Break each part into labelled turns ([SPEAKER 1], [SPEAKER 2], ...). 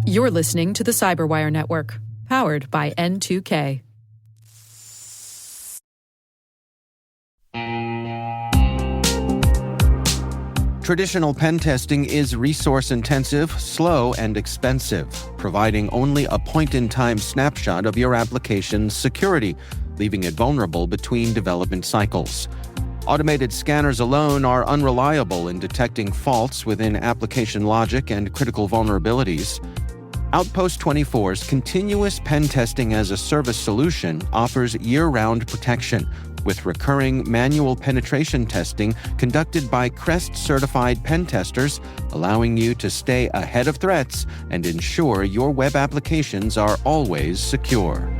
[SPEAKER 1] You're listening to the Cyberwire Network, powered by N2K.
[SPEAKER 2] Traditional pen testing is resource-intensive, slow, and expensive, providing only a point-in-time snapshot of your application's security, leaving it vulnerable between development cycles. Automated scanners alone are unreliable in detecting faults within application logic and critical vulnerabilities. Outpost 24's continuous pen testing as a service solution offers year-round protection, with recurring manual penetration testing conducted by CREST-certified pen testers, allowing you to stay ahead of threats and ensure your web applications are always secure.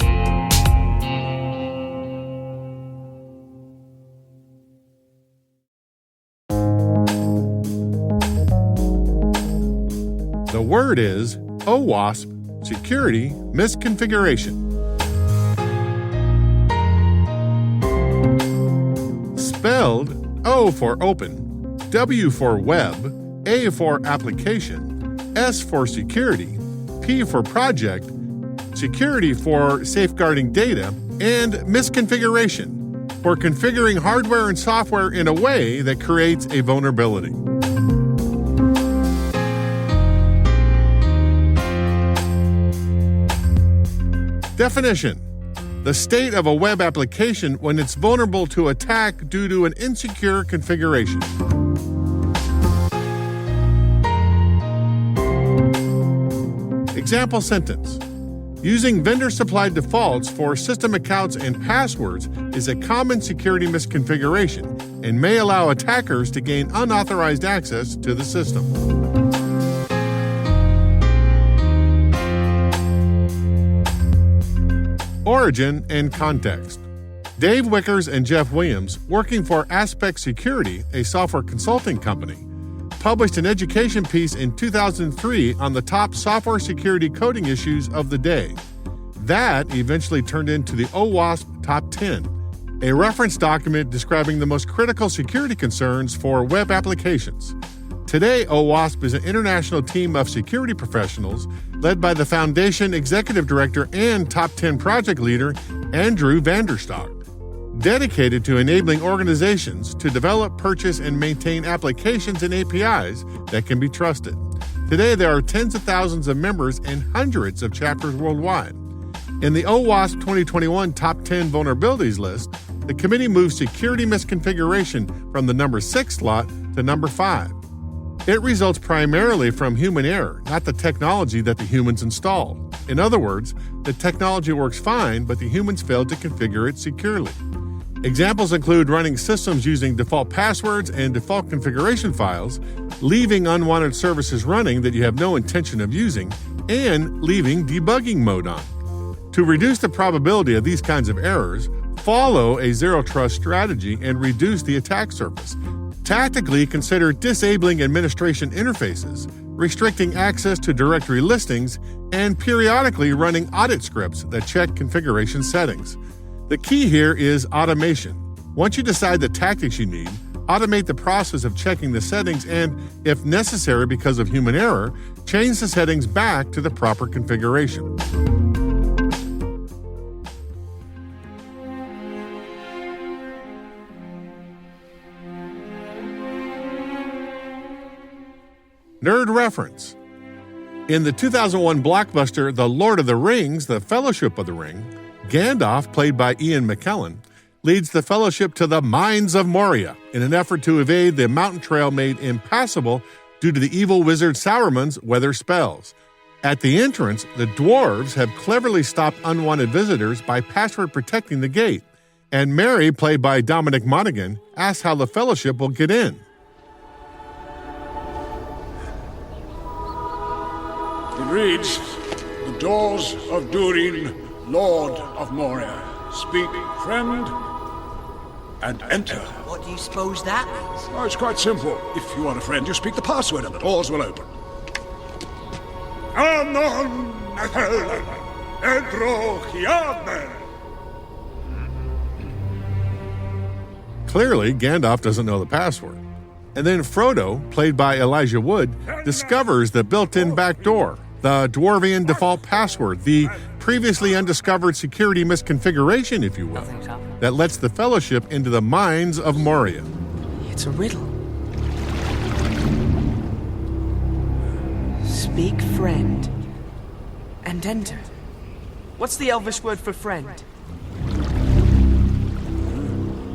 [SPEAKER 3] The word is OWASP, security misconfiguration. Spelled O for open, W for web, A for application, S for security, P for project, security for safeguarding data, and misconfiguration for configuring hardware and software in a way that creates a vulnerability. Definition: the state of a web application when it's vulnerable to attack due to an insecure configuration. Example sentence: using vendor-supplied defaults for system accounts and passwords is a common security misconfiguration and may allow attackers to gain unauthorized access to the system. Origin and context. Dave Wickers and Jeff Williams, working for Aspect Security, a software consulting company, published an education piece in 2003 on the top software security coding issues of the day. That eventually turned into the OWASP Top 10, a reference document describing the most critical security concerns for web applications. Today, OWASP is an international team of security professionals led by the Foundation Executive Director and Top 10 project leader, Andrew Vanderstock, dedicated to enabling organizations to develop, purchase, and maintain applications and APIs that can be trusted. Today, there are tens of thousands of members and hundreds of chapters worldwide. In the OWASP 2021 Top 10 Vulnerabilities list, the committee moved security misconfiguration from the number 6 slot to number 5. It results primarily from human error, not the technology that the humans installed. In other words, the technology works fine, but the humans failed to configure it securely. Examples include running systems using default passwords and default configuration files, leaving unwanted services running that you have no intention of using, and leaving debugging mode on. To reduce the probability of these kinds of errors, follow a zero-trust strategy and reduce the attack surface. Tactically, consider disabling administration interfaces, restricting access to directory listings, and periodically running audit scripts that check configuration settings. The key here is automation. Once you decide the tactics you need, automate the process of checking the settings and, if necessary because of human error, change the settings back to the proper configuration. Nerd reference. In the 2001 blockbuster The Lord of the Rings, The Fellowship of the Ring, Gandalf, played by Ian McKellen, leads the Fellowship to the Mines of Moria in an effort to evade the mountain trail made impassable due to the evil wizard Sauron's weather spells. At the entrance, the dwarves have cleverly stopped unwanted visitors by password protecting the gate, and Mary, played by Dominic Monaghan, asks how the Fellowship will get in.
[SPEAKER 4] It reads, "The doors of Durin, Lord of Moria. Speak, friend, and enter."
[SPEAKER 5] What do you suppose that means?
[SPEAKER 4] Oh, it's quite simple. If you want a friend, you speak the password and the doors will open. Anon Nathalan, Edro Chiamen.
[SPEAKER 3] Clearly, Gandalf doesn't know the password. And then Frodo, played by Elijah Wood, discovers the built-in backdoor, the Dwarvian default password, the previously undiscovered security misconfiguration, if you will, that lets the Fellowship into the mines of Moria.
[SPEAKER 5] It's a riddle. Speak friend and enter. What's the Elvish word for friend?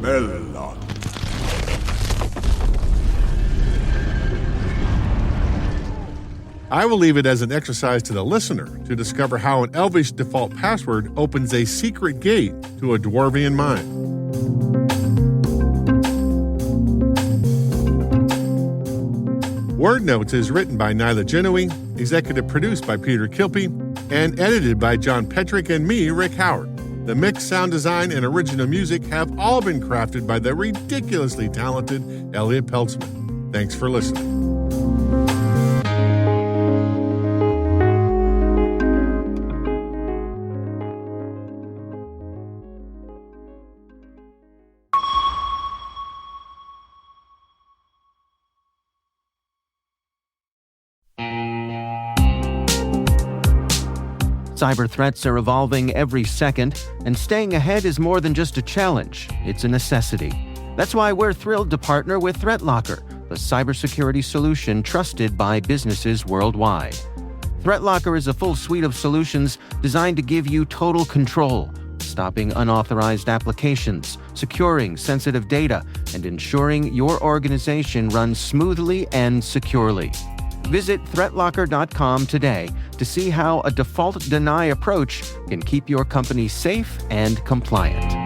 [SPEAKER 4] Melon.
[SPEAKER 3] I will leave it as an exercise to the listener to discover how an Elvish default password opens a secret gate to a Dwarvian mine. Word Notes is written by Nyla Genoe, executive produced by Peter Kilpie, and edited by John Petrick and me, Rick Howard. The mix, sound design, and original music have all been crafted by the ridiculously talented Elliot Peltzman. Thanks for listening.
[SPEAKER 2] Cyber threats are evolving every second, and staying ahead is more than just a challenge, it's a necessity. That's why we're thrilled to partner with ThreatLocker, the cybersecurity solution trusted by businesses worldwide. ThreatLocker is a full suite of solutions designed to give you total control, stopping unauthorized applications, securing sensitive data, and ensuring your organization runs smoothly and securely. Visit threatlocker.com today to see how a default deny approach can keep your company safe and compliant.